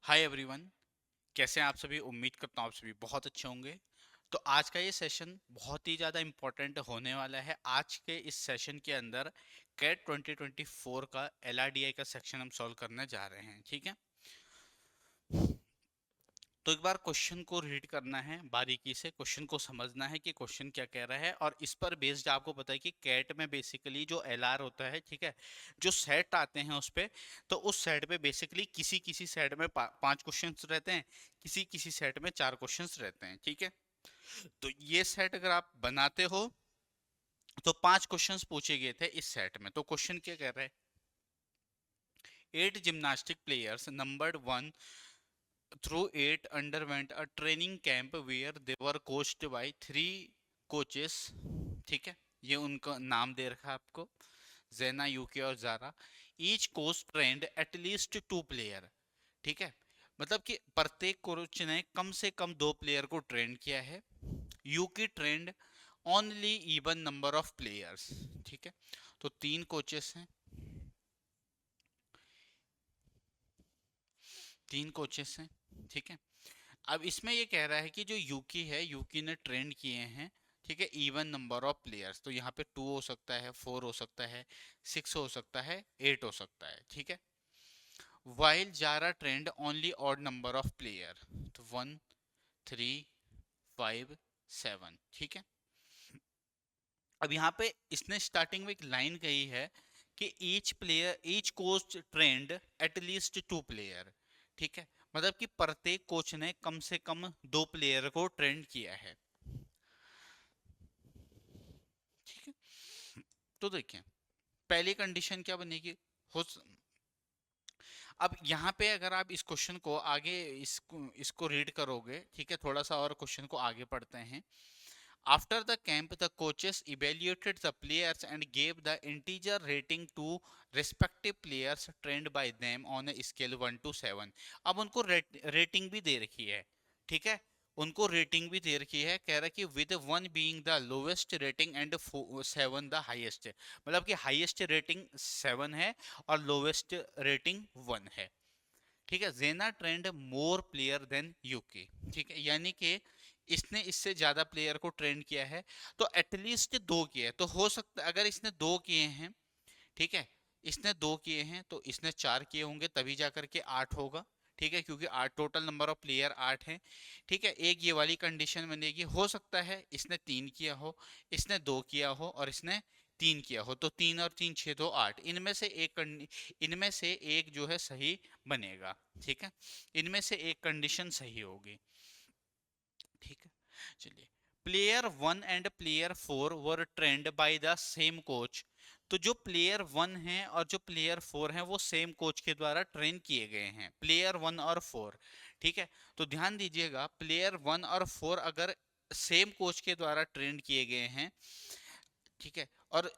Hi everyone. कैसे हैं आप सभी? उम्मीद करता हूँ आप सभी बहुत अच्छे होंगे। तो आज का ये सेशन बहुत ही ज़्यादा इम्पोर्टेंट होने वाला है। आज के इस सेशन के अंदर कैट 2024 का एलआरडीआई का सेक्शन हम सॉल्व करने जा रहे हैं, ठीक है। तो एक बार क्वेश्चन को रीड करना है, बारीकी से क्वेश्चन को समझना है कि क्वेश्चन क्या कह रहा है, और इस पर बेस्ड आपको पता है कि कैट में बेसिकली जो एलआर होता है, ठीक है, जो सेट आते हैं उस पे, तो उस सेट पे बेसिकली किसी किसी सेट में 5 क्वेश्चंस रहते हैं, किसी किसी सेट में 4 क्वेश्चंस रहते हैं, ठीक है। तो ये सेट अगर आप बनाते हो तो 5 क्वेश्चंस पूछे गए थे इस सेट में। तो क्वेश्चन क्या कह रहा है? 8 gymnastic players numbered 1 through 8 underwent a training camp where they were coached by 3 coaches, ठीक है। ये उनका नाम दे रखा है आपको, जेना, यूके और Zara. Each coach trained at least 2 player, ठीक है। मतलब कि प्रत्येक कोच ने कम से कम 2 प्लेयर को ट्रेन किया है। UQ trained only even number of players, ठीक है। तो 3 कोचेस हैं, 3 कोचेस हैं, ठीक है। अब इसमें ये कह रहा है कि जो यूकी है, यूकी ने ट्रेंड किए हैं, ठीक है, इवन नंबर ऑफ प्लेयर्स। तो यहाँ पे 2 हो सकता है, 4 हो सकता है, 6 हो सकता है, 8 हो सकता है, ठीक है। While Zara trained only odd number of player, तो 1, 3, 5, 7, ठीक है। अब यहाँ पे इसने स्टार्टिंग में एक लाइन कही है कि each coach trained at least 2 player, ठीक है। मतलब कि प्रत्येक कोच ने कम से कम 2 प्लेयर को ट्रेंड किया है, ठीक है। तो देखिए, पहली कंडीशन क्या बनेगी? हो स- अब यहाँ पे अगर आप इस क्वेश्चन को आगे इसको रीड करोगे, ठीक है, थोड़ा सा और क्वेश्चन को आगे पढ़ते हैं। After the camp, the coaches evaluated the players and gave the integer rating to respective players trained by them on a scale 1 to 7। अब उनको रेटिंग भी दे रखी है, ठीक है। उनको रेटिंग भी दे रखी है, कह रहा है कि with 1 being the lowest rating and 7 the highest. मतलब कि हाईएस्ट रेटिंग 7 है और लोवेस्ट रेटिंग 1 है, ठीक है। जेना ट्रेंड मोर प्लेयर देन यूके, ठीक है, यानी कि इसने इससे ज्यादा प्लेयर को ट्रेंड किया है। तो एटलीस्ट 2 किए हैं। तो हो सकता है अगर इसने 2 किए हैं, ठीक है, इसने 2 किए हैं तो इसने 4 किए होंगे, तभी जाकर के 8 होगा, ठीक है, क्योंकि 8 टोटल नंबर ऑफ प्लेयर 8 है, ठीक है। एक ये वाली कंडीशन बनेगी। हो सकता है इसने 3 किया हो, इसने 2 किया हो और इसने 3 किया हो, तो 3 और 3 6 2 8, इनमें से एक जो है सही बनेगा, ठीक है। इनमें से एक कंडीशन सही होगी, ठीक है। चलिए, player 1 and player 4 were trend by the same coach. तो जो प्लेयर 1 है और जो प्लेयर 4 है वो सेम कोच के द्वारा ट्रेन किए गए हैं, प्लेयर 1 और 4, ठीक है। तो ध्यान दीजिएगा, प्लेयर 1 और 4 अगर सेम कोच के द्वारा ट्रेन किए गए हैं, ठीक है, और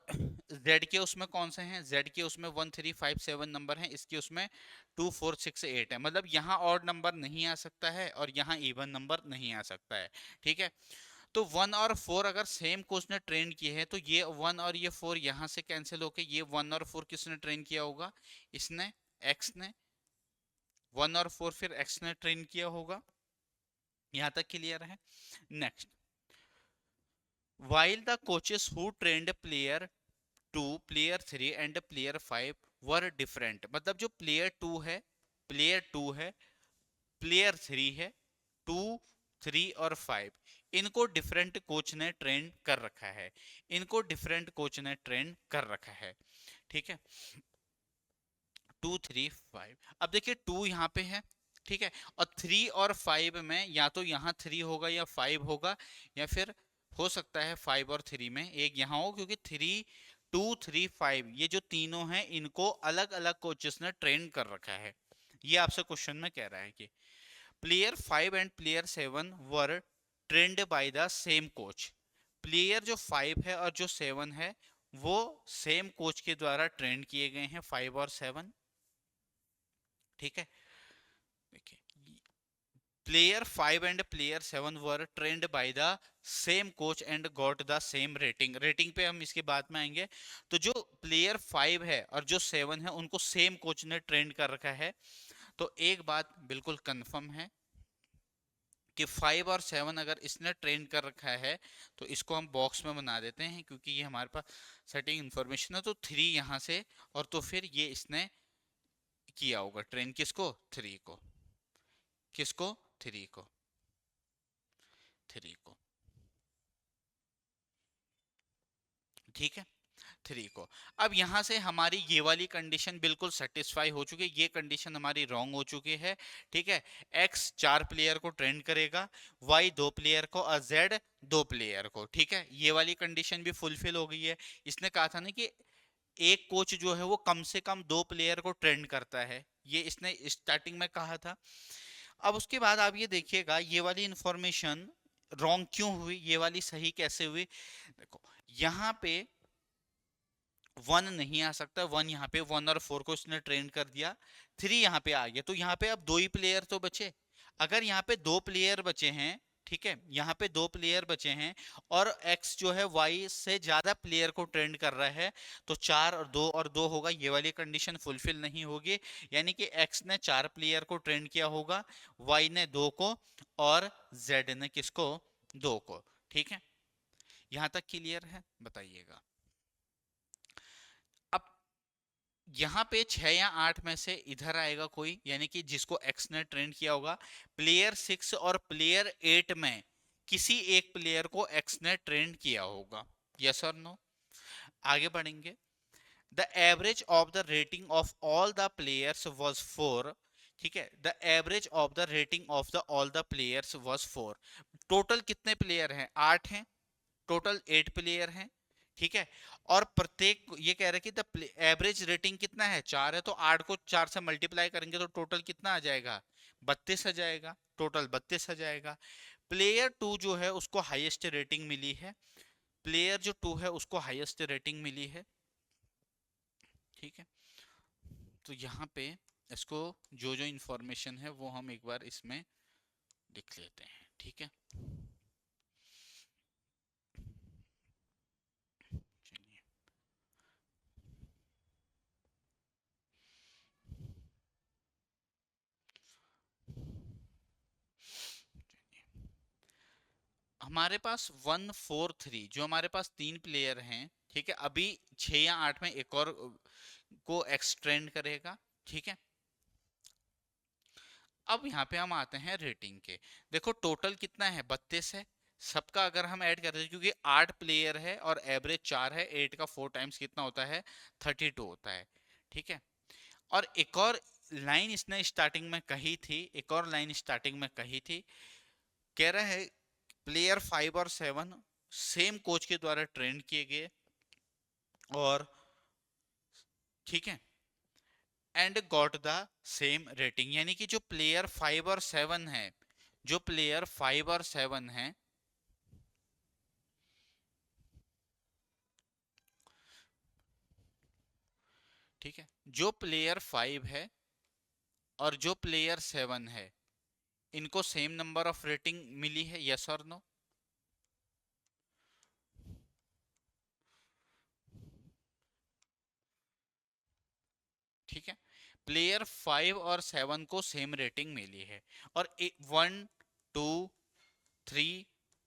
जेड के उसमें कौन से हैं? जेड के उसमें 1 3 5 7 नंबर हैं, इसके उसमें 2 4 6 8 है। मतलब यहाँ ऑड नंबर नहीं आ सकता है और यहाँ इवन नंबर नहीं आ सकता है, ठीक है। तो 1 और 4 अगर सेम कोच ने ट्रेन किए हैं तो ये 1 और ये 4 यहाँ से कैंसिल होके ये 1 और 4 किसने ट्रेन किया होगा? इसने, एक्स ने। 1 और 4 फिर एक्स ने ट्रेन किया होगा। यहाँ तक क्लियर है? Next, while the coaches who trained player 2, player 3 and player 5 were different। मतलब जो प्लेयर 2 है, प्लेयर 3 है, 2 3 और 5, इनको डिफरेंट कोच ने ट्रेन कर रखा है, इनको डिफरेंट कोच ने ट्रेन कर रखा है, ठीक है। 2 3 5, अब देखिए 2 यहाँ पे है, ठीक है, और 3 और 5 में या तो यहाँ 3 होगा या 5 होगा, या फिर हो सकता है 5 और 3 में एक यहाँ हो, क्योंकि 3 2 3 5 ये जो तीनों हैं इनको अलग अलग कोचेस ने ट्रेन कर रखा है। ये आपसे क्वेश्चन में कह रहा है कि player 5 and player 7 were trend by the same coach. Player जो 5 है और जो 7 है वो सेम कोच के द्वारा ट्रेंड किए गए हैं, 5 और 7, ठीक है। देखिए, player 5 and player 7 were trend by the same coach and got the same rating. Rating पे हम इसके बाद में आएंगे। तो जो प्लेयर 5 है और जो 7 है उनको सेम कोच ने ट्रेंड कर रखा है, तो एक बात बिल्कुल कंफर्म है कि 5 और 7 अगर इसने ट्रेन कर रखा है तो इसको हम बॉक्स में बना देते हैं, क्योंकि ये हमारे पास सेटिंग इंफॉर्मेशन है। तो 3 यहाँ से, और तो फिर ये इसने किया होगा ट्रेन, किसको? 3 को। किसको? 3 को। 3 को। ठीक है, 3 को। अब यहां से हमारी ये वाली कंडीशन बिल्कुल सेटिस्फाई हो चुकी है, ये कंडीशन हमारी रॉन्ग हो चुकी है। ठीक है, x 4 प्लेयर को ट्रेंड करेगा, y 2 प्लेयर को और z 2 प्लेयर को। ठीक है, ये वाली कंडीशन भी फुलफिल हो गई है। इसने कहा था ना कि एक कोच जो है वो कम से कम 2 प्लेयर को ट्रेंड करता है, ये इसने स्टार्टिंग में कहा था। अब उसके बाद आप ये देखिएगा, ये वाली इंफॉर्मेशन रॉन्ग क्यों हुई, ये वाली सही कैसे हुई? देखो, यहाँ पे 1 नहीं आ सकता, 1 यहाँ पे 1 और 4 को इसने ट्रेन कर दिया, 3 यहाँ पे आ गया, तो यहाँ पे अब 2 ही प्लेयर तो बचे। अगर यहाँ पे 2 प्लेयर बचे हैं, ठीक है, यहाँ पे 2 प्लेयर बचे हैं और x जो है y से ज्यादा प्लेयर को ट्रेंड कर रहा है, तो 4 और 2 होगा, ये वाली कंडीशन फुलफिल नहीं होगी। यानी कि x ने 4 प्लेयर को ट्रेंड किया होगा, y ने 2 को, और z ने किसको? 2 को। ठीक है, यहां तक क्लियर है? बताइएगा। अब यहाँ पे 6 या 8 में से इधर आएगा कोई, यानी कि जिसको एक्स ने ट्रेंड किया होगा। प्लेयर 6 और प्लेयर 8 में किसी एक प्लेयर को एक्स ने ट्रेंड किया होगा, यस और नो? आगे बढ़ेंगे। The average of the rating of all the players was 4। ठीक है, the average of the rating of the all the players was 4। Total कितने प्लेयर हैं? 8 हैं। टोटल 8 प्लेयर हैं। ठीक है, और प्रत्येक, ये कह रहे हैं कि द एवरेज रेटिंग कितना है? 4 है, तो 8 को 4 से मल्टीप्लाई करेंगे तो टोटल कितना आ जाएगा? 32 आ जाएगा। टोटल 32 आ जाएगा। प्लेयर 2 जो है उसको हाईएस्ट रेटिंग मिली है, प्लेयर जो 2 है उसको हाईएस्ट रेटिंग मिली है। ठीक है, तो यहाँ पे इसको जो जो इंफॉर्मेशन है वो हम एक बार इसमें लिख लेते हैं। ठीक है, चलिए। हमारे पास 1 4 3, जो हमारे पास 3 प्लेयर हैं, ठीक है, अभी 6 या 8 में एक और को एक्सटेंड करेगा। ठीक है, अब यहाँ पे हम आते हैं रेटिंग के। देखो टोटल कितना है? 32 है। सबका अगर हम ऐड करते हैं, क्योंकि 8 प्लेयर है और एवरेज 4 है, 8 का 4 टाइम्स कितना होता है? 32 होता है। ठीक है, और एक और लाइन इसने स्टार्टिंग में कही थी, एक और लाइन स्टार्टिंग में कही थी, कह रहा है प्लेयर 5 और 7 सेम कोच के द्वारा ट्रेन किए गए, और ठीक है, and got the same rating. यानी कि जो प्लेयर 5 और 7 है, जो प्लेयर 5 और 7 है, ठीक है, जो प्लेयर 5 है और जो प्लेयर 7 है, इनको सेम नंबर ऑफ रेटिंग मिली है, यस और नो? ठीक है, प्लेयर 5 और 7 को सेम रेटिंग मिली है, और 1 2 3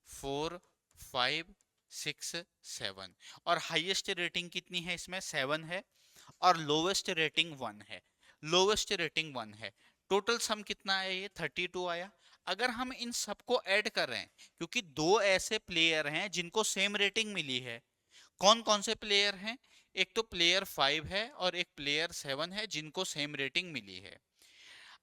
4 5 6 7, और हाईएस्ट रेटिंग कितनी है इसमें? 7 है, और लोवेस्ट रेटिंग 1 है। लोवेस्ट रेटिंग 1 है। टोटल सम कितना आया? ये 32 आया। अगर हम इन सबको ऐड कर रहे हैं, क्योंकि दो ऐसे प्लेयर हैं जिनको सेम रेटिंग मिली है, कौन कौन से प्लेयर हैं? एक तो प्लेयर 5 है और एक प्लेयर 7 है जिनको सेम रेटिंग मिली है।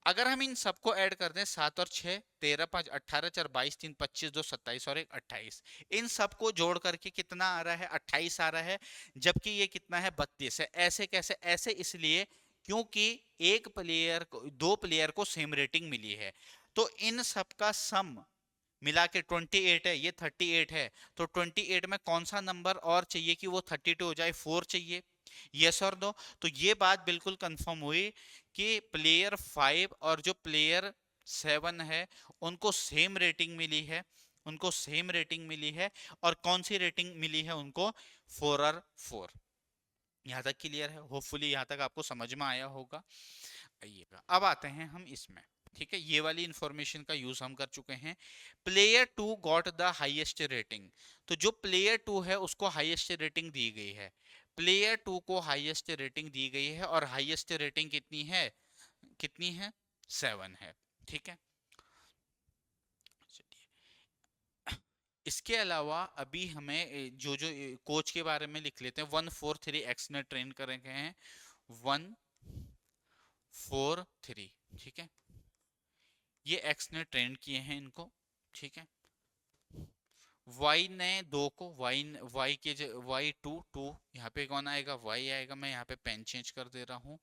अगर हम इन सबको ऐड कर दें, 7 और 6 13 5 18 4 22 3 25 2 27 और 1 28, इन सबको जोड़ करके कितना आ रहा है? 28 आ रहा है, जबकि ये कितना है? 32 है। ऐसे कैसे? ऐसे इसलिए क्योंकि एक प्लेयर को, दो प्लेयर को सेम रेटिंग मिली है, तो इन सबका सम मिला के 28 है, ये 38 है, तो 28 में कौन सा नंबर और चाहिए कि वो 32 हो जाए? 4 चाहिए, यस और नो? तो ये बात बिल्कुल कंफर्म हुई कि प्लेयर 5 और जो प्लेयर 7 है उनको सेम रेटिंग मिली है, उनको सेम रेटिंग मिली है, और कौन सी रेटिंग मिली है उनको? 4 और 4। यहाँ तक क्लियर है? होपफुली यहाँ तक आपको समझ में आया होगा। आइएगा, अब आते हैं हम इसमें। ठीक है, ये वाली इंफॉर्मेशन का यूज हम कर चुके हैं। Player two got the highest rating. तो जो प्लेयर टू है उसको हाईएस्ट रेटिंग दी गई है। प्लेयर टू को हाईएस्ट रेटिंग दी गई है और हाईएस्ट रेटिंग कितनी है? कितनी है? 7 है। ठीक है, इसके अलावा अभी हमें जो जो कोच के बारे में लिख लेते हैं। 143 ने ट्रेन करे गए हैं, 143। ठीक है, ये एक्स ने ट्रेन किए हैं इनको। ठीक है, वाई ने दो को, वाई के वाई टू टू, यहाँ पे कौन आएगा? वाई आएगा। मैं यहाँ पे पेन चेंज कर दे रहा हूँ।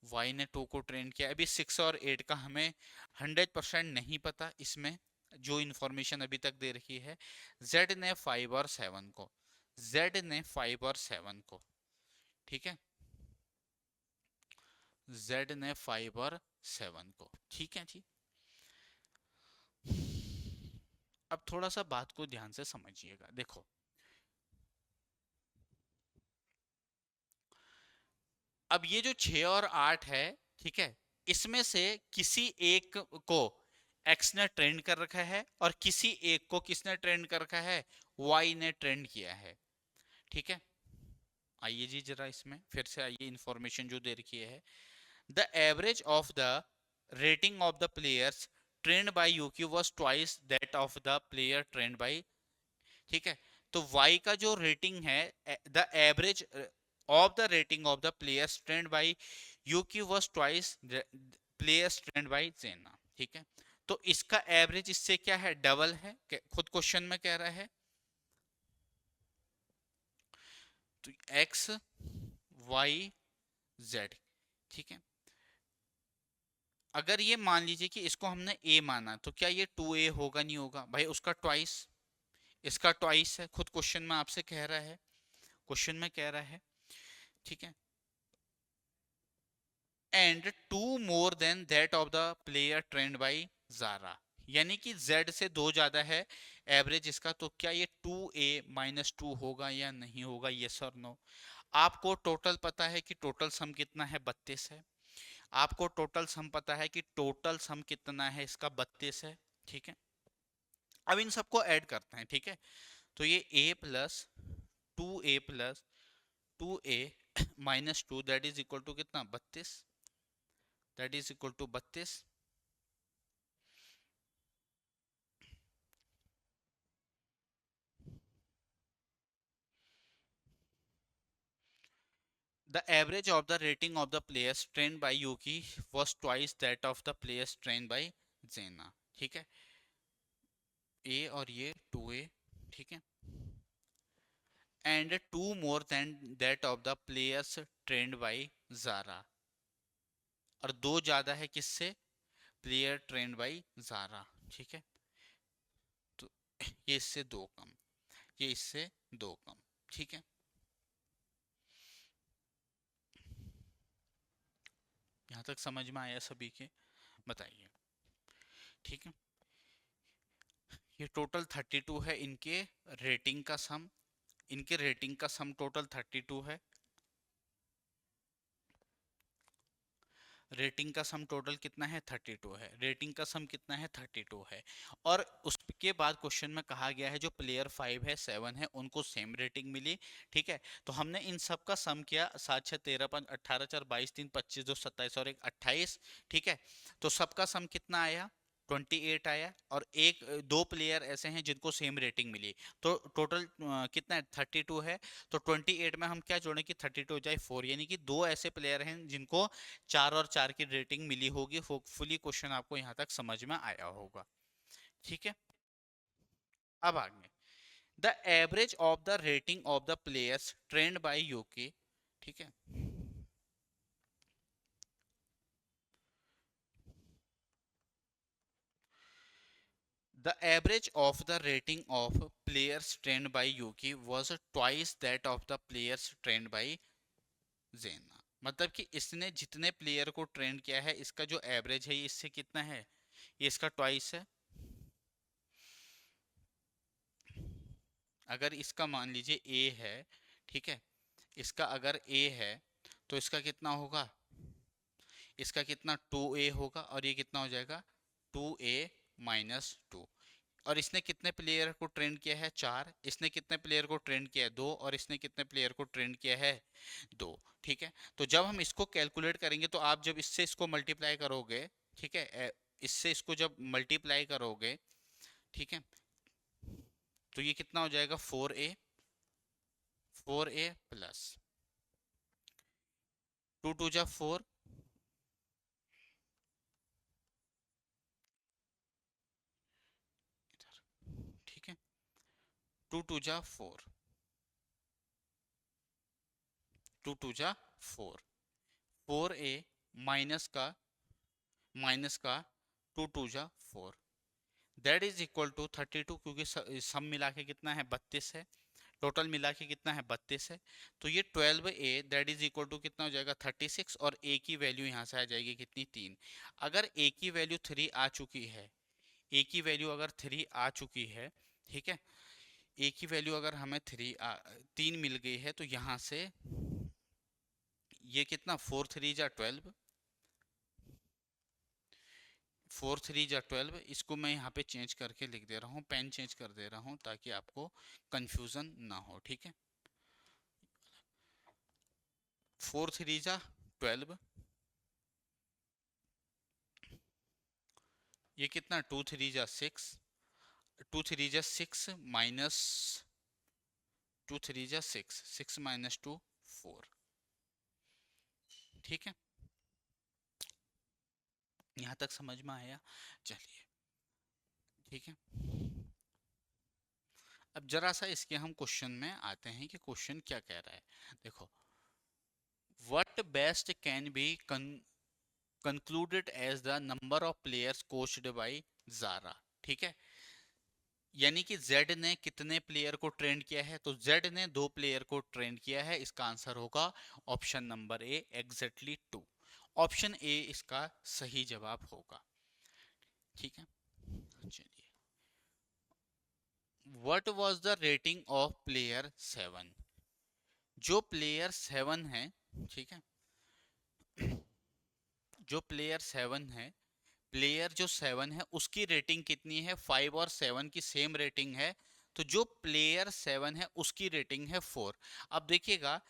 वाई ने टू को ट्रेन किया। अभी 6 और 8 का हमें 100% नहीं पता इसमें, जो इंफॉर्मेशन अभी तक दे रखी है। जेड ने 5 और 7 को, जेड ने 5 और 7 को। ठीक है, जेड ने 5 और 7 को। ठीक है जी, अब थोड़ा सा बात को ध्यान से समझिएगा। देखो, अब ये जो 6 और 8 है, ठीक है, इसमें से किसी एक को एक्स ने ट्रेंड कर रखा है और किसी एक को किसने ट्रेंड कर रखा है? वाई ने ट्रेंड किया है। ठीक है, आइए जी जरा इसमें फिर से आइए, इंफॉर्मेशन जो दे रखी है। The average of the rating of the players trained by UQ was twice that of the player trained by. ठीक है, तो y का जो रेटिंग है, the average of the rating of the players trained by UQ was twice players trained by Jena. ठीक है, तो इसका एवरेज इससे क्या है? डबल है। खुद क्वेश्चन में कह रहा है। तो एक्स वाई जेड। ठीक है, अगर ये मान लीजिए कि इसको हमने a माना, तो क्या ये 2a होगा? नहीं होगा भाई, उसका ट्वाइस, इसका ट्वाइस है। खुद क्वेश्चन में आपसे कह रहा है, क्वेश्चन में कह रहा है। ठीक है, and two more than that of the player trained by Zara, यानी कि z से 2 ज्यादा है एवरेज इसका। तो क्या ये 2a-2 होगा या नहीं होगा? यस और नो। आपको टोटल पता है कि टोटल सम कितना है? 32 है। आपको टोटल सम पता है कि टोटल सम कितना है इसका? 32 है। ठीक है, अब इन सबको ऐड करते हैं। ठीक है, तो ये a+2a+2a-2 that is equal to कितना? 32। That is equal to 32। The average of the rating of the players trained by Yuki was twice that of the players trained by Zena। ठीक है, A और ये 2a। ठीक है, and 2 more than that of the players trained by Zara। और 2 ज्यादा है किससे? Player trained by Zara. ठीक है, तो ये इससे 2 कम, ये इससे 2 कम। ठीक है, यहाँ तक समझ में आया सभी के? बताइए। ठीक है, ये टोटल 32 है इनके रेटिंग का सम। इनके रेटिंग का सम टोटल 32 है। रेटिंग का सम टोटल कितना है? 32 है। रेटिंग का सम कितना है? 32 है। और उसके बाद क्वेश्चन में कहा गया है जो प्लेयर 5 है 7 है उनको सेम रेटिंग मिली। ठीक है, तो हमने इन सब का सम किया। 7 6 13 5 18 4 22 3 25 2 27 और एक 28। ठीक है, तो सबका सम कितना आया? 28 आया। और एक दो प्लेयर ऐसे हैं जिनको सेम रेटिंग मिली, तो टोटल कितना है? 32 है। तो 28 में हम क्या जोड़ें कि 32 हो जाए 4, यानी कि दो ऐसे प्लेयर हैं जिनको 4 और 4 की रेटिंग मिली होगी। होपफुली क्वेश्चन आपको यहाँ तक समझ में आया होगा। ठीक है, अब आगे, the average of the rating of the players trained by UK. ठीक है, the average of the rating of players trained by UK was twice that of the players trained by Jena. मतलब कि इसने जितने प्लेयर को ट्रेंड किया है इसका जो एवरेज है ये इससे कितना है? ये इसका ट्वाइस है। अगर इसका मान लीजिए ए है, ठीक है, इसका अगर ए है तो इसका कितना होगा? इसका कितना 2a होगा और ये कितना हो जाएगा 2a-2। और इसने कितने प्लेयर को ट्रेन किया है 4, इसने कितने प्लेयर को ट्रेन किया है 2 और इसने कितने प्लेयर को ट्रेन किया है 2। ठीक है, तो जब हम इसको कैलकुलेट करेंगे तो आप जब इससे इसको मल्टीप्लाई करोगे, ठीक है, इससे इसको जब मल्टीप्लाई करोगे, ठीक है, तो ये कितना हो जाएगा 4a प्लस 2 2 जा 4, ठीक है, 2 2 जा 4, 2 2 जा 4, 4a माइनस का 2 2 जा 4, दैट इज इक्वल टू 32, क्योंकि सब मिला के कितना है 32 है, टोटल मिला के कितना है 32 है। तो ये 12a that is equal to कितना हो जाएगा 36, और a की वैल्यू यहाँ से आ जाएगी कितनी 3। अगर a की वैल्यू 3 आ चुकी है, a की वैल्यू अगर 3 आ चुकी है, ठीक है, a की वैल्यू अगर हमें 3 मिल गई है, तो यहाँ से ये कितना 4 3 जा 12, 4 3 जा 12, इसको मैं यहाँ पे चेंज करके लिख दे रहा हूँ, पेन चेंज कर दे रहा हूँ ताकि आपको कंफ्यूजन ना हो, ठीक है। 4 3 जा 12, ये कितना 2 3 जा 6, 2 3 जा 6 माइनस 2 3 जा 6, 6 माइनस 2 4, ठीक है, यहाँ तक समझ में आया। चलिए, ठीक है, अब जरा सा इसके हम क्वेश्चन में आते हैं कि क्वेश्चन क्या कह रहा है। देखो, what best can be concluded as the number of players coached by Zara, ठीक है, यानी कि Z ने कितने प्लेयर को ट्रेन किया है, तो Z ने 2 प्लेयर को ट्रेन किया है। इसका आंसर होगा option number A, exactly 2। Option A इसका सही जवाब होगा, ठीक है। चलिए, what was the rating of player 7, जो प्लेयर 7 है, ठीक है, जो प्लेयर 7 है, प्लेयर जो 7 है उसकी रेटिंग कितनी है, 5 और 7 की सेम रेटिंग है, तो जो प्लेयर 7 है उसकी रेटिंग है 4। अब देखिएगा,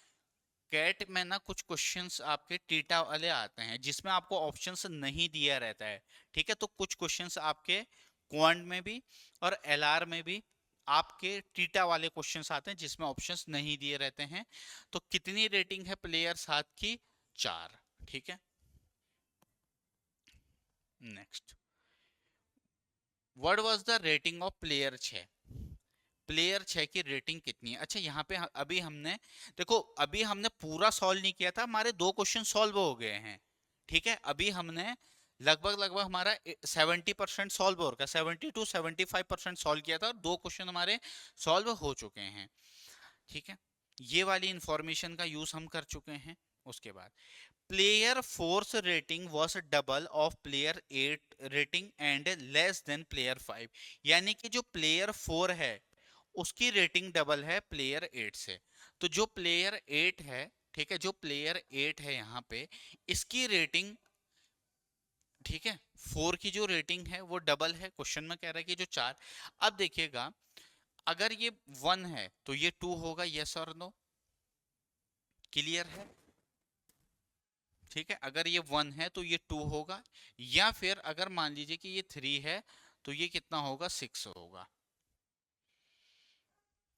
कैट में ना कुछ क्वेश्चंस आपके टीटा वाले आते हैं जिसमें आपको ऑप्शंस नहीं दिया रहता है, ठीक है, तो कुछ क्वेश्चंस आपके क्वांट में भी और एलआर में भी आपके टीटा वाले क्वेश्चंस आते हैं जिसमें ऑप्शंस नहीं दिए रहते हैं। तो कितनी रेटिंग है प्लेयर 7 की, 4, ठीक है। Next, what was the rating of player 6, player 6 की रेटिंग कितनी है। अच्छा, यहाँ पे अभी हमने, देखो अभी हमने पूरा सॉल्व नहीं किया था, हमारे 2 क्वेश्चन सॉल्व हो गए हैं, ठीक है, अभी हमने लगभग लगभग हमारा 70% सॉल्व हो गया, 70 to 75% सॉल्व किया था और 2 क्वेश्चन हमारे सॉल्व हो चुके हैं, ठीक है, ये वाली इंफॉर्मेशन का यूज हम कर चुके हैं। उसके बाद player force rating was double of player 8 rating and less than player 5, यानी कि जो प्लेयर 4 है उसकी रेटिंग डबल है प्लेयर 8 से। तो जो प्लेयर 8 है, ठीक है, जो प्लेयर 8 है यहाँ पे, इसकी रेटिंग, ठीक है, 4 की जो रेटिंग है वो डबल है, क्वेश्चन में कह रहा है कि जो 4। अब देखिएगा, अगर ये 1 है तो ये 2 होगा, यस और नो, क्लियर है, ठीक है, अगर ये 1 है तो ये 2 होगा, या फिर अगर मान लीजिए कि ये 3 है तो ये कितना होगा 6 होगा,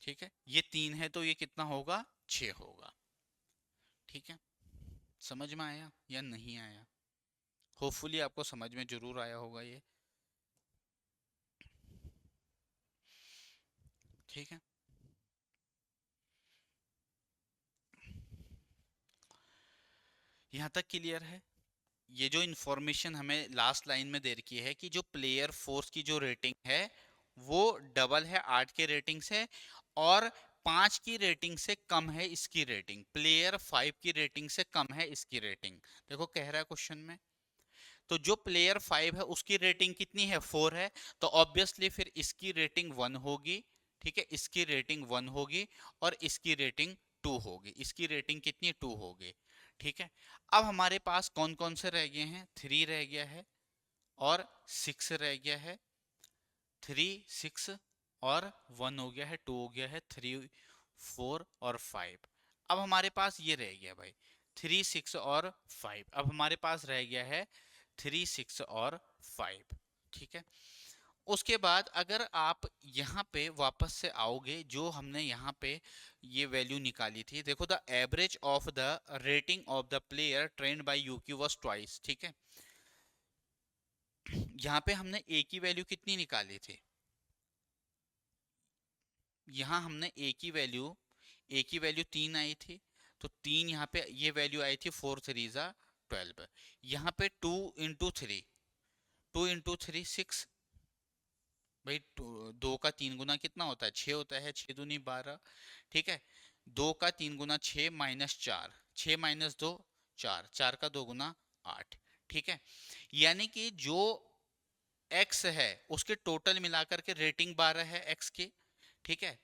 ठीक है, ये 3 है तो ये कितना होगा 6 होगा, ठीक है। समझ में आया या नहीं आया, होपफुली आपको समझ में जरूर आया होगा ये, ठीक है। यहाँ तक क्लियर है। ये जो इंफॉर्मेशन हमें लास्ट लाइन में दे रखी है कि जो प्लेयर फोर्स की जो रेटिंग है वो डबल है 8 के रेटिंग से, और 5 की रेटिंग से कम है इसकी रेटिंग, प्लेयर 5 की रेटिंग से कम है इसकी रेटिंग। देखो कह रहा है क्वेश्चन में, तो जो प्लेयर 5 है उसकी रेटिंग कितनी है 4 है, तो ऑब्वियसली फिर इसकी रेटिंग 1 होगी, ठीक है, इसकी रेटिंग 1 होगी और इसकी रेटिंग 2 होगी, इसकी रेटिंग कितनी 2 होगी, ठीक है, अब हमारे पास कौन कौन से रह गए हैं, 3 रह गया है और 6 रह गया है, 3 6 और 1 हो गया है, 2 हो गया है, 3 4 और 5। अब हमारे पास ये रह गया भाई 3 6 और 5। अब हमारे पास रह गया है 3 6 और 5। ठीक है, उसके बाद अगर आप यहाँ पे वापस से आओगे, जो हमने यहाँ पे ये वैल्यू निकाली थी, देखो the average of the rating of the player trained by UQ was twice. ठीक है, यहाँ पे हमने ए की वैल्यू कितनी निकाली थी, यहाँ हमने ए की वैल्यू 3 आई थी, तो 3 यहाँ पे ये वैल्यू आई थी 4 3 जा 12। यहाँ पे 2 इंटू थ्री, 6 भाई, 2 का 3 गुना कितना होता है, 6 होता है, 6 दूनी 12। ठीक है, 2 का 3 गुना 6 माइनस 4, 6 माइनस 2 4, 4 का 2 गुना 8। ठीक है, यानी कि जो x है उसके टोटल मिलाकर के रेटिंग 12 है x की। ठीक है,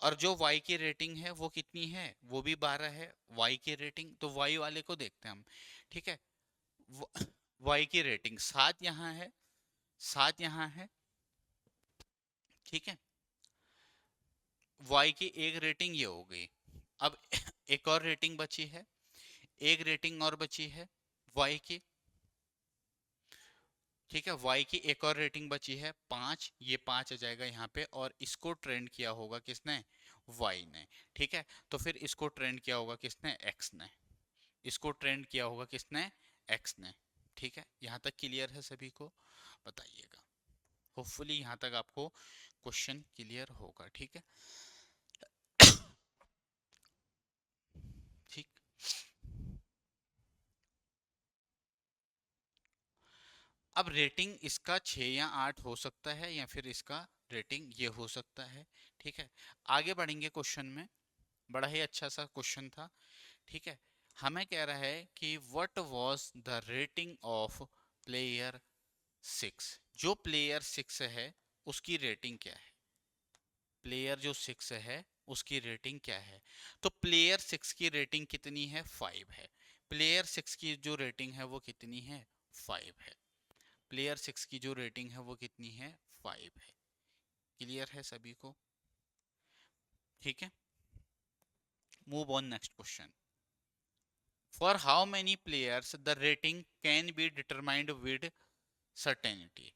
और जो y की रेटिंग है वो कितनी है, वो भी 12 है y की रेटिंग। तो y वाले को देखते हैं हम। ठीक है, y की रेटिंग 7 यहाँ है, 7 यहाँ है। ठीक है, y की एक रेटिंग ये हो गई। अब एक और रेटिंग बची है, एक रेटिंग और बची है y की। ठीक है, y की एक और रेटिंग बची है 5, ये 5 आ जाएगा यहाँ पे, और इसको ट्रेंड किया होगा किसने, y ने। ठीक है, तो फिर इसको ट्रेंड किया होगा किसने, x ने। इसको ट्रेंड किया होगा किसने, x ने। ठीक है, यहाँ तक क्लियर है सभी को, बताइएगा। होपफुली यहाँ तक आपको क्वेश्चन क्लियर होगा। ठीक है, ठीक। अब रेटिंग इसका 6 या 8 हो सकता है, या फिर इसका रेटिंग ये हो सकता है। ठीक है, आगे बढ़ेंगे क्वेश्चन में। बड़ा ही अच्छा सा क्वेश्चन था। ठीक है, हमें कह रहा है कि what was the rating of player 6। जो प्लेयर 6 है उसकी रेटिंग क्या है, प्लेयर जो 6 है उसकी रेटिंग क्या है। तो प्लेयर 6 की रेटिंग कितनी है, 5 है। प्लेयर 6 की जो रेटिंग है वो कितनी है, 5 है। प्लेयर 6 की जो रेटिंग है वो कितनी है, 5 है। क्लियर है सभी को। ठीक है, move on next question. For how many players the rating can be determined with certainty.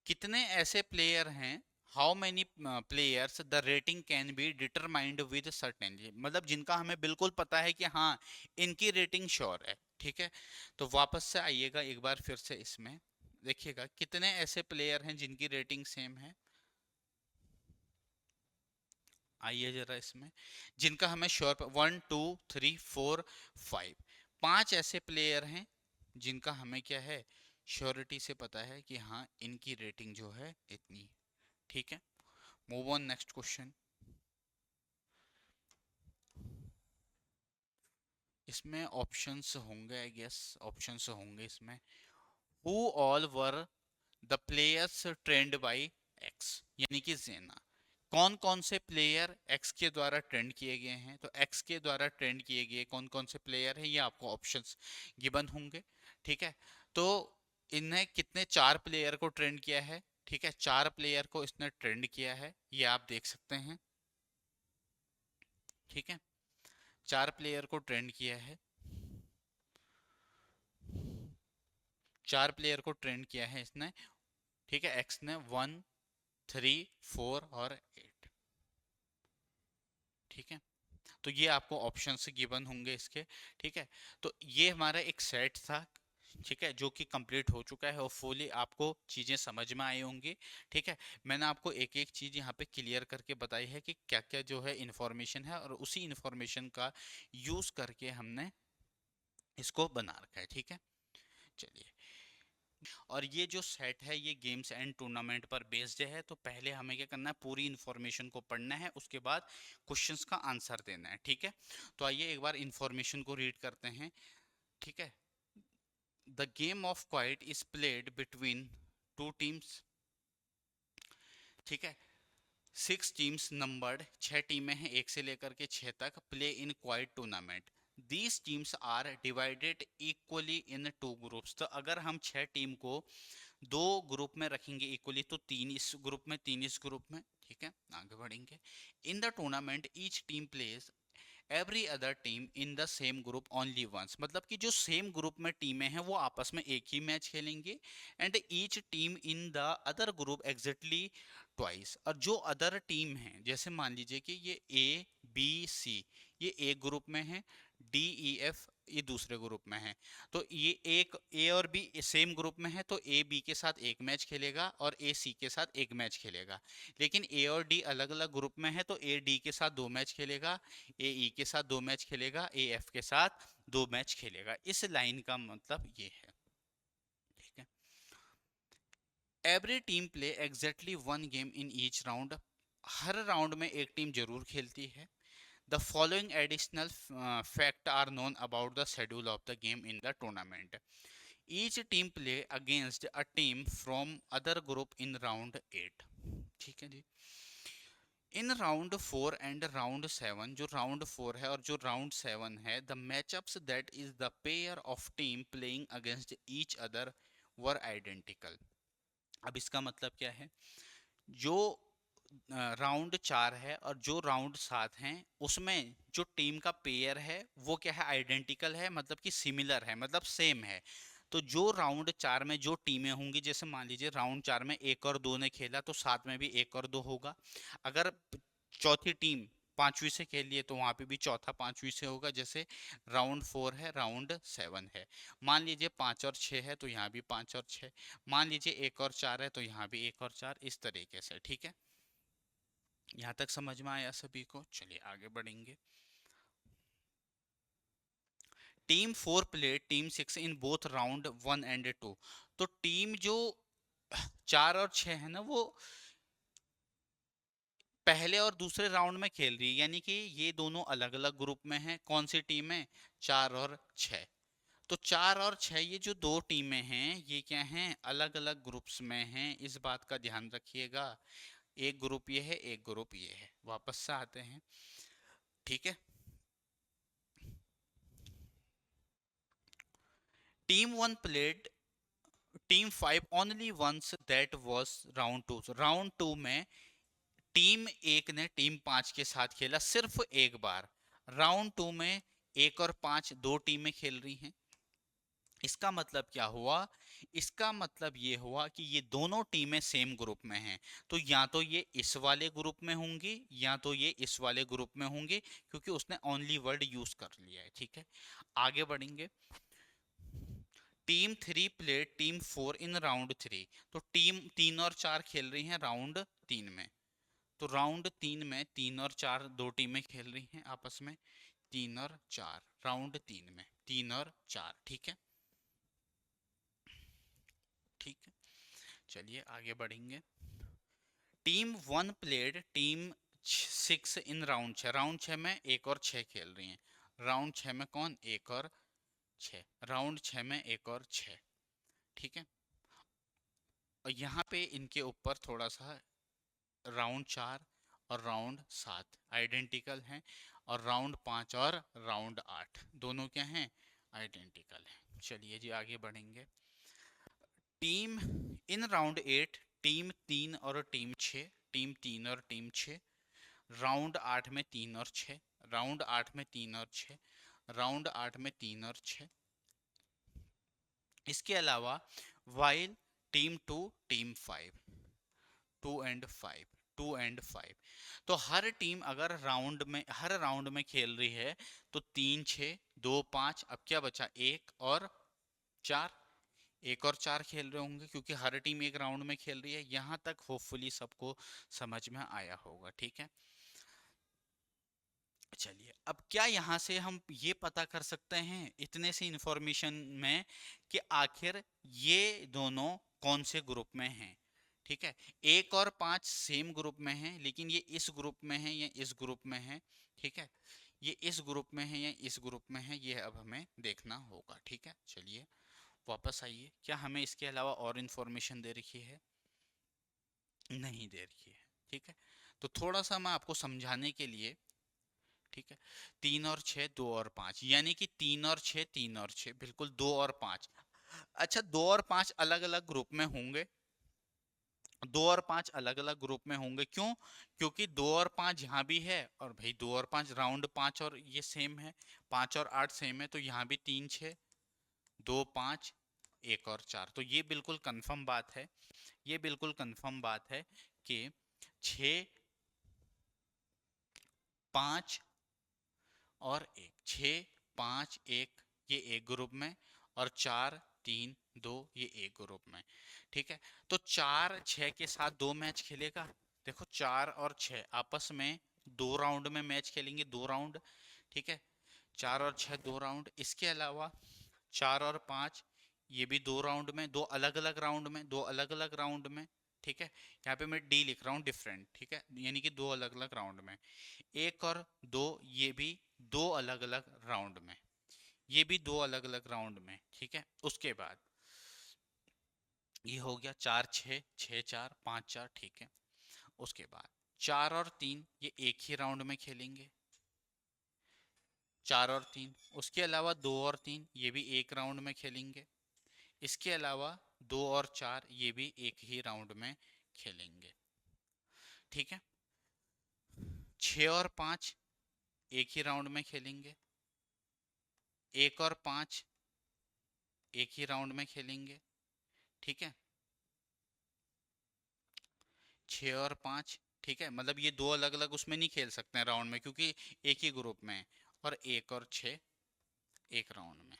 कितने ऐसे प्लेयर हैं, how many players the rating can be determined with certainty, मतलब जिनका हमें बिल्कुल पता है कि हाँ इनकी रेटिंग श्योर है। ठीक है, तो वापस से आइएगा एक बार फिर से इसमें, देखिएगा कितने ऐसे प्लेयर हैं जिनकी रेटिंग सेम है। आइए जरा इसमें, जिनका हमें श्योर 1 2 3 4 5, 5 ऐसे प्लेयर हैं जिनका हमें क्या है, श्योरिटी से पता है कि हाँ इनकी रेटिंग जो है इतनी। ठीक है, मूव ऑन नेक्स्ट क्वेश्चन। इसमें ऑप्शंस होंगे, आई गेस ऑप्शंस होंगे इसमें। Who all were the players trained by X, यानी कि जेना, कौन कौन से प्लेयर एक्स के द्वारा ट्रेंड किए गए हैं। तो एक्स के द्वारा ट्रेंड किए गए कौन कौन से प्लेयर हैं, ये आपको ऑप्शंस गिवन होंगे। ठीक है, तो इनने कितने, 4 प्लेयर को ट्रेंड किया है। ठीक है, 4 प्लेयर को इसने ट्रेंड किया है, ये आप देख सकते हैं। ठीक है, 4 प्लेयर को ट्रेंड किया है, 4 प्लेयर को ट्रेंड किया है इसने। ठीक है, एक्स ने 1 3 4 और 8। ठीक है, तो ये आपको ऑप्शन से गिवन होंगे इसके। ठीक है, तो ये हमारा एक सेट था। ठीक है, जो कि कंप्लीट हो चुका है, होपफुली आपको चीज़ें समझ में आई होंगी। ठीक है, मैंने आपको एक एक चीज़ यहाँ पे क्लियर करके बताई है कि क्या क्या जो है इन्फॉर्मेशन है, और उसी इन्फॉर्मेशन का यूज़ करके हमने इसको बना रखा है। ठीक है, चलिए। और ये जो सेट है ये गेम्स एंड टूर्नामेंट पर बेस्ड है, तो पहले हमें क्या करना है, पूरी इन्फॉर्मेशन को पढ़ना है, उसके बाद क्वेश्चंस का आंसर देना है। ठीक है, तो आइए एक बार इन्फॉर्मेशन को रीड करते हैं। ठीक है, the game of quite is played between 2 teams. ठीक है, 6 टीम्स नंबर्ड, 6 टीमें हैं एक से लेकर के 6 तक, play in quite tournament. These teams are divided equally in 2 groups. तो अगर हम 6 टीम को 2 ग्रुप में रखेंगे इक्वली, तो 3 इस ग्रुप में 3 इस ग्रुप में, ठीक है। आगे बढ़ेंगे। In the tournament each team plays every other team in the same group only once. मतलब कि जो सेम ग्रुप में टीमें हैं वो आपस में एक ही मैच खेलेंगे। And each team in the other group exactly twice. और जो अदर टीम है, जैसे मान लीजिए कि ये ए बी सी, ये एक ग्रुप में है, डी ई एफ ये दूसरे ग्रुप में है। तो ये एक ए और बी सेम ग्रुप में है, तो ए बी के साथ एक मैच खेलेगा और ए सी के साथ एक मैच खेलेगा। लेकिन ए और डी अलग अलग ग्रुप में है, तो ए डी के साथ 2 मैच खेलेगा, ए ई के साथ 2 मैच खेलेगा, ए एफ के साथ 2 मैच खेलेगा। इस लाइन का मतलब ये है, ठीक है। Every team play exactly 1 game in each round. Her round में एक टीम जरूर खेलती है। The following additional fact are known about the schedule of the game in the tournament. Each team play against a team from other group in round 8. ठीक है जी। In round 4 and round 7, जो round 4 है और जो round 7 है, the matchups that is the pair of team playing against each other were identical. अब इसका मतलब क्या है? जो राउंड 4 है और जो राउंड 7 है, उसमें जो टीम का पेयर है वो क्या है? आइडेंटिकल है, मतलब कि सिमिलर है, मतलब सेम है। तो जो राउंड 4 में जो टीमें होंगी, जैसे मान लीजिए राउंड 4 में 1 और 2 ने खेला, तो 7 में भी 1 और 2 होगा। अगर चौथी टीम पांचवी से खेल लिए, तो वहां पे भी चौथा पांचवी से होगा। जैसे राउंड 4 है, राउंड 7 है, मान लीजिए 5 और 6 है, तो यहाँ भी 5 और 6, मान लीजिए 1 और 4 है, तो यहाँ भी 1 और 4, इस तरीके से, ठीक है। यहाँ तक समझ में आया सभी को? चलिए आगे बढ़ेंगे। Team 4 play team 6 in both round 1 and 2। तो टीम जो 4 और 6 है ना, वो पहले और दूसरे राउंड में खेल रही है, यानी कि ये दोनों अलग अलग ग्रुप में हैं। कौन सी टीम है? 4 और 6। तो 4 और 6 ये जो दो टीमें हैं, ये क्या हैं? अलग अलग ग्रुप्स में हैं। इस बात का ध्यान रखिएगा। एक ग्रुप ये है, एक ग्रुप ये है। वापस से आते हैं, ठीक है। Team 1 played team 5 only once, that was round 2। Round 2 में टीम 1 ने टीम 5 के साथ खेला सिर्फ एक बार। राउंड 2 में 1 और 5 दो टीमें खेल रही हैं। इसका मतलब क्या हुआ? इसका मतलब ये हुआ कि ये दोनों टीमें सेम ग्रुप में हैं। तो या तो ये इस वाले ग्रुप में होंगी, या तो ये इस वाले ग्रुप में होंगे, क्योंकि उसने ओनली वर्ड यूज कर लिया है, ठीक है। आगे बढ़ेंगे। Team 3 play team 4 in round 3। तो टीम 3 और 4 खेल रही हैं राउंड 3 में। तो राउंड 3 में 3 और 4 दो टीमें खेल रही हैं आपस में। 3 और 4 राउंड 3 में 3 और 4, ठीक है। ठीक है, चलिए आगे बढ़ेंगे। Team 1 played team 6 in round 6। Round 6 में 1 और 6 खेल रही हैं। राउंड 6 में कौन? 1 और 6। राउंड 6 में 1 और 6, ठीक है। और यहाँ पे इनके ऊपर थोड़ा सा राउंड 4 और राउंड 7 आइडेंटिकल हैं, और राउंड 5 और राउंड 8 दोनों क्या हैं? आइडेंटिकल हैं। चलिए जी आगे बढ़ेंगे। टीम इन राउंड 8 टीम 3 और टीम 6, टीम 3 और टीम 6। राउंड 8 में 3 और 6, राउंड 8 में 3 और 6, राउंड 8 में 3 और 6। इसके अलावा while team 2 team 5, 2 and 5, 2 and 5। तो हर टीम अगर हर राउंड में खेल रही है, तो 3 6 2 5, अब क्या बचा? 1 और 4। 1 और 4 खेल रहे होंगे, क्योंकि हर टीम एक राउंड में खेल रही है। यहां तक होपफुली सबको समझ में आया होगा, ठीक है। चलिए, अब क्या यहाँ से हम ये पता कर सकते हैं इतने से इंफॉर्मेशन में कि आखिर ये दोनों कौन से ग्रुप में हैं? ठीक है, 1 और 5 सेम ग्रुप में हैं, लेकिन ये इस ग्रुप में है या इस ग्रुप में है, ठीक है। ये इस ग्रुप में है या इस ग्रुप में है, ये अब हमें देखना होगा, ठीक है। चलिए वापस आइए। क्या हमें इसके अलावा और इंफॉर्मेशन दे रखी है? नहीं दे रखी है, ठीक है। तो थोड़ा सा मैं आपको समझाने के लिए, ठीक है, 3 और 6, 2 और 5, यानी कि 3 और 6, 3 और 6, बिल्कुल 2 और 5। अच्छा, 2 और 5 अलग अलग ग्रुप में होंगे, 2 और 5 अलग अलग ग्रुप में होंगे, क्यों? क्योंकि 2 और 5 यहाँ भी है, और भाई 2 और 5 राउंड 5 और ये सेम है, 5 और 8 सेम है, तो यहाँ भी 3 6, 2 5, 1 और 4। तो ये बिल्कुल कंफर्म बात है, ये बिल्कुल कंफर्म बात है कि 6 5 और 1, 6 5 1 ये एक ग्रुप में, और 4 3 2 ये एक ग्रुप में। ठीक है, तो 4 6 के साथ 2 मैच खेलेगा। देखो 4 और 6 आपस में 2 राउंड में मैच खेलेंगे, 2 राउंड। ठीक है, 4 और 6 2 राउंड। इसके अलावा 4 और 5 ये भी 2 राउंड में, दो अलग अलग राउंड में, दो अलग अलग राउंड में। ठीक है, यहाँ पे मैं डी लिख रहा हूँ डिफरेंट, ठीक है, यानी कि दो अलग अलग राउंड में। 1 और 2 ये भी दो अलग अलग राउंड में, ये भी दो अलग अलग राउंड में। ठीक है, उसके बाद ये हो गया 4 6 6 4 5 4। ठीक है, उसके बाद 4 और 3 ये एक ही राउंड में खेलेंगे, 4 और 3। उसके अलावा 2 और 3 ये भी एक राउंड में खेलेंगे। इसके अलावा 2 और 4 ये भी एक ही राउंड में खेलेंगे। ठीक है, 6 और 5 एक ही राउंड में खेलेंगे, 1 और 5 एक ही राउंड में खेलेंगे। ठीक है, 6 और 5, ठीक है, मतलब ये दो अलग अलग उसमें नहीं खेल सकते हैं राउंड में, क्योंकि एक ही ग्रुप में है। और 1 और 6 एक राउंड में,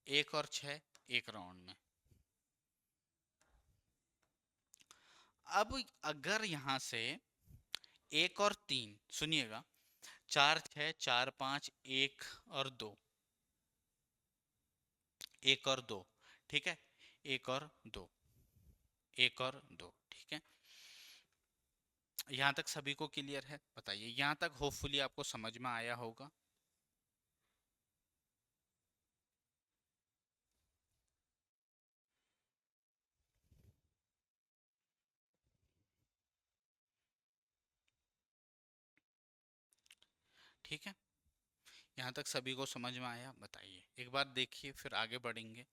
1 और 6 एक राउंड में। अब अगर यहां से 1 और 3, सुनिएगा, 4 6 4 5 1 और 2, 1 और 2, ठीक है, 1 और 2, 1 और 2। ठीक है, यहाँ तक सभी को क्लियर है? बताइए, यहाँ तक होपफुली आपको समझ में आया होगा। ठीक है, यहाँ तक सभी को समझ में आया? बताइए, एक बार देखिए, फिर आगे बढ़ेंगे।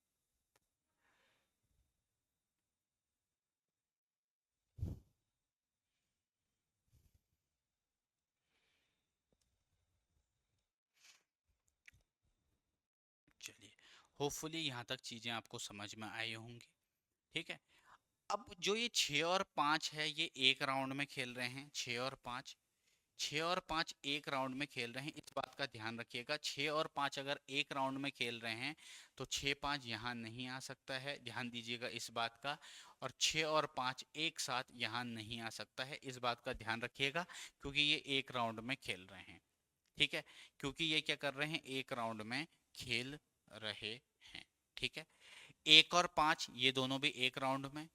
चलिए, होपफुली यहाँ तक चीजें आपको समझ में आई होंगी। ठीक है, अब जो ये 6 और 5 है, ये एक राउंड में खेल रहे हैं। 6 और 5, 6 और 5 एक राउंड में खेल रहे हैं, इस बात का ध्यान रखिएगा। 6 और 5 अगर एक राउंड में खेल रहे हैं तो 6 5 यहाँ नहीं आ सकता है, ध्यान दीजिएगा इस बात का। और 6 और 5 एक साथ यहाँ नहीं आ सकता है, इस बात का ध्यान रखिएगा, क्योंकि ये एक राउंड में खेल रहे हैं। ठीक है, क्योंकि ये क्या कर रहे हैं, एक राउंड में खेल रहे हैं। ठीक है, 1 और 5 ये दोनों भी एक राउंड में,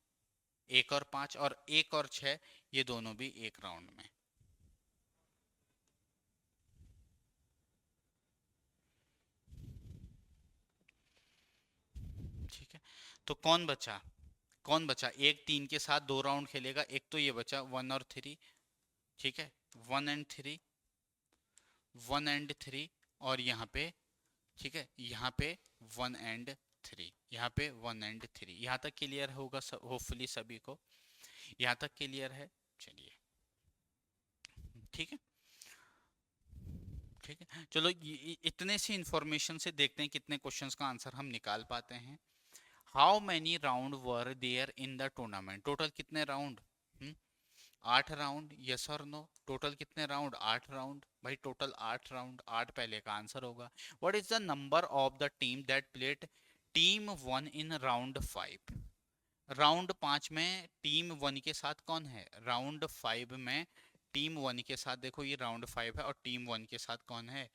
1 और 5, और 1 और 6 ये दोनों भी एक राउंड में। ठीक है, तो कौन बचा? कौन बचा? एक 3 के साथ 2 राउंड खेलेगा, एक तो ये बचा 1 और 3। ठीक है, 1 एंड 3, 1 एंड 3, और यहाँ पे, ठीक है, यहाँ पे 1 एंड 3, यहाँ पे 1 एंड 3। यहाँ तक क्लियर होगा होपफुली सभी को, यहाँ तक क्लियर है? चलिए, ठीक है, ठीक है, चलो इतने सी इंफॉर्मेशन से देखते हैं कितने क्वेश्चंस का आंसर हम निकाल पाते हैं। How many round were there in the tournament? Total कितने राउंड? 8 राउंड, यस और नो? टोटल कितने राउंड? 8 राउंड। भाई टोटल 8 राउंड, 8 पहले का आंसर होगा। What is the number of the team that played team 1 in round 5? Round 5 में team 1 के साथ कौन है? राउंड 5 में टीम 1 के साथ, देखो ये राउंड 5 है, और टीम 1 के साथ कौन है?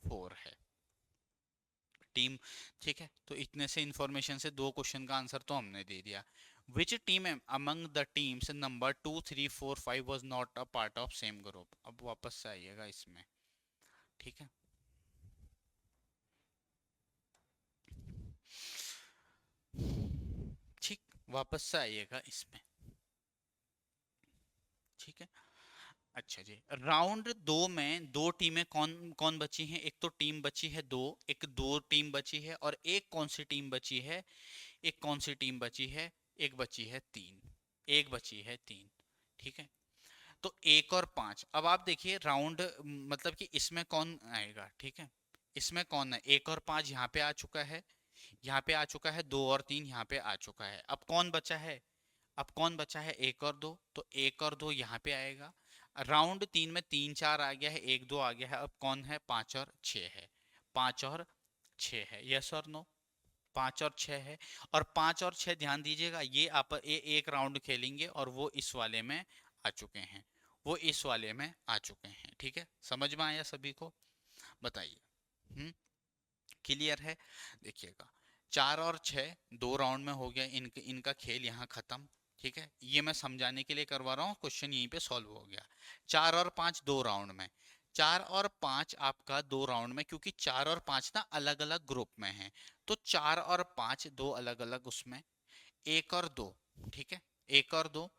4 है टीम। ठीक है, तो इतने से इंफॉर्मेशन से दो क्वेश्चन का आंसर तो हमने दे दिया। Which team among the teams number 2 3 4 5 was not a part of same group? अब वापस से आइएगा इसमें। ठीक है, ठीक, वापस से आइएगा इसमें। अच्छा जी, राउंड 2 में दो टीमें कौन कौन बची हैं? एक तो टीम बची है दो, एक दो टीम बची है, और एक कौन सी टीम बची है? एक कौन सी टीम बची है? एक बची है तीन। एक बची है तीन। ठीक है, तो एक और पांच। अब आप देखिए राउंड, मतलब कि इसमें कौन आएगा? ठीक है, इसमें कौन है? एक और पांच यहाँ पे आ चुका है, यहाँ पे आ चुका है, दो और तीन यहाँ पे आ चुका है। अब कौन बचा है? अब कौन बचा है? एक और दो, तो एक और दो यहाँ पे आएगा। राउंड तीन में तीन चार आ गया है, एक दो आ गया है, अब कौन है? पांच और छह है। पांच और छह है, यस और नो? पांच और छह है, और पांच और छह ध्यान दीजिएगा, ये आप एक राउंड खेलेंगे और वो इस वाले में आ चुके हैं, वो इस वाले में आ चुके हैं। ठीक है, समझ में आया सभी को? बताइए। क्लियर है? देखिएगा, चार और छह दो राउंड में हो गया, इनका खेल यहाँ खत्म। ठीक है, ये मैं समझाने के लिए करवा रहा हूँ, क्वेश्चन यहीं पे सॉल्व हो गया। चार और पांच दो राउंड में, चार और पांच आपका दो राउंड में, क्योंकि चार और पांच ना अलग अलग ग्रुप में हैं, तो चार और पांच दो अलग अलग उसमें, एक और दो। ठीक है, एक और दो।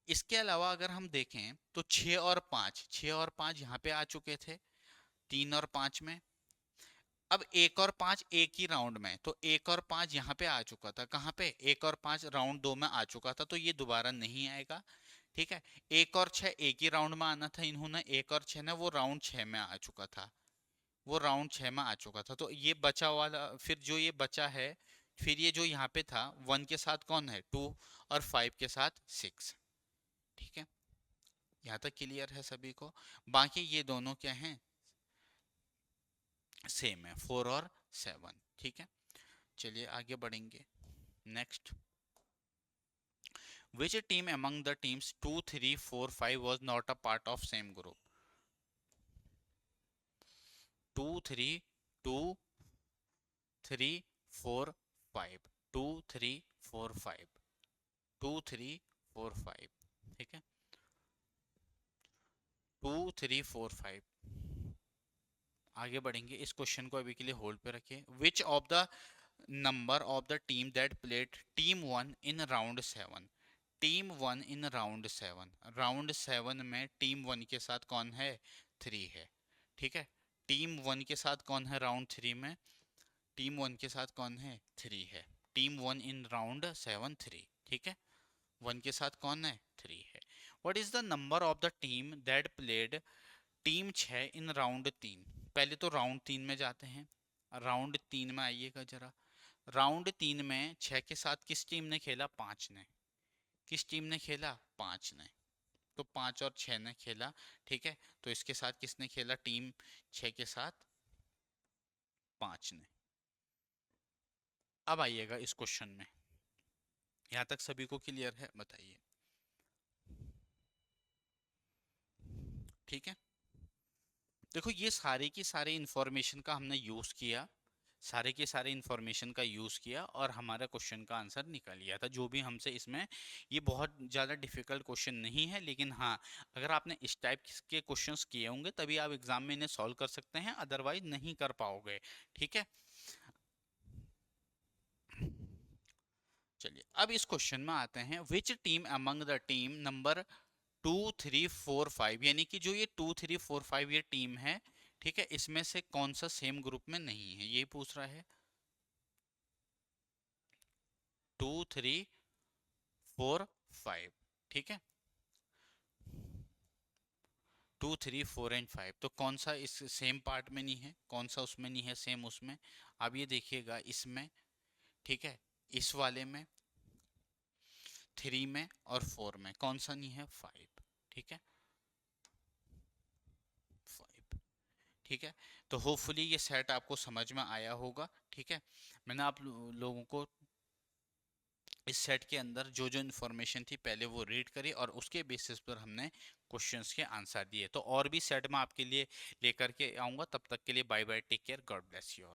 इसके अलावा अगर हम देखें तो छह और पांच, छह और पांच यहाँ पे आ चुके थे, तीन और पांच में। अब एक और पांच एक ही राउंड में, तो एक और पांच यहाँ पे आ चुका था, कहाँ पे? एक और पांच राउंड दो में आ चुका था, तो ये दोबारा नहीं आएगा। ठीक है, एक और छह एक ही राउंड में आना था इन्होंने, एक और छह ना वो राउंड छह में आ चुका था, वो राउंड छह में आ चुका था, तो ये बचा वाला, फिर जो ये बचा है, फिर ये जो यहाँ पे था वन के साथ कौन है? टू, और फाइव के साथ सिक्स। ठीक है, यहाँ तक क्लियर है सभी को? बाकी ये दोनों क्या हैं? सेम है, फोर और सेवन। ठीक है, चलिए आगे बढ़ेंगे। Next, which team among the teams 2 3 4 5 was not a part of same group? 2 3 2 3 4 5, 2 3 4 5, 2 3 4 5। ठीक है, 2 3 4 5। आगे बढ़ेंगे, इस क्वेश्चन को अभी के लिए होल्ड पे रखिए। which of the number of the team that played team 1 in round 7? Team one in round seven, round seven में टीम वन के साथ कौन है? थ्री है। ठीक है, टीम वन के साथ कौन है राउंड थ्री में? टीम वन के साथ कौन है? थ्री है। Team one in round seven three. ठीक है, वन के साथ कौन है? थ्री है। What is the number of the team that played team छः इन राउंड तीन? पहले तो राउंड तीन में जाते हैं, राउंड तीन में आइएगा जरा। राउंड तीन में छः के साथ किस टीम ने खेला? पांच ने। किस टीम ने खेला? पांच ने। तो पांच और छह ने खेला। ठीक है, तो इसके साथ किसने खेला? टीम छह के साथ पांच ने। अब आइएगा इस क्वेश्चन में, यहां तक सभी को क्लियर है? बताइए। ठीक है, देखो ये सारे की सारे इंफॉर्मेशन का हमने यूज किया, सारे के सारे इंफॉर्मेशन का यूज किया और हमारा क्वेश्चन का आंसर निकल लिया था, जो भी हमसे इसमें। ये बहुत ज़्यादा डिफिकल्ट क्वेश्चन नहीं है, लेकिन हाँ, अगर आपने इस टाइप के क्वेश्चंस किए होंगे तभी आप एग्जाम में इन्हें सॉल्व कर सकते हैं, अदरवाइज नहीं कर पाओगे। ठीक है, चलिए अब इस क्वेश्चन में आते हैं। Which team among the team number two three four five, यानी कि जो ये टू थ्री फोर फाइव ये टीम है, ठीक है, इसमें से कौन सा सेम ग्रुप में नहीं है, ये पूछ रहा है। Two three four five. ठीक है, two three four and five, तो कौन सा इस सेम पार्ट में नहीं है? कौन सा उसमें नहीं है सेम उसमें? अब ये देखिएगा इसमें, ठीक है, इस वाले में, थ्री में और फोर में कौन सा नहीं है? फाइव। ठीक है, फाइव। ठीक है, तो होपफुली ये सेट आपको समझ में आया होगा। ठीक है, मैंने आप लोगों को इस सेट के अंदर जो जो इन्फॉर्मेशन थी पहले वो रीड करी और उसके बेसिस पर हमने क्वेश्चंस के आंसर दिए। तो और भी सेट मैं आपके लिए लेकर के आऊँगा, तब तक के लिए bye bye, take care, God bless you.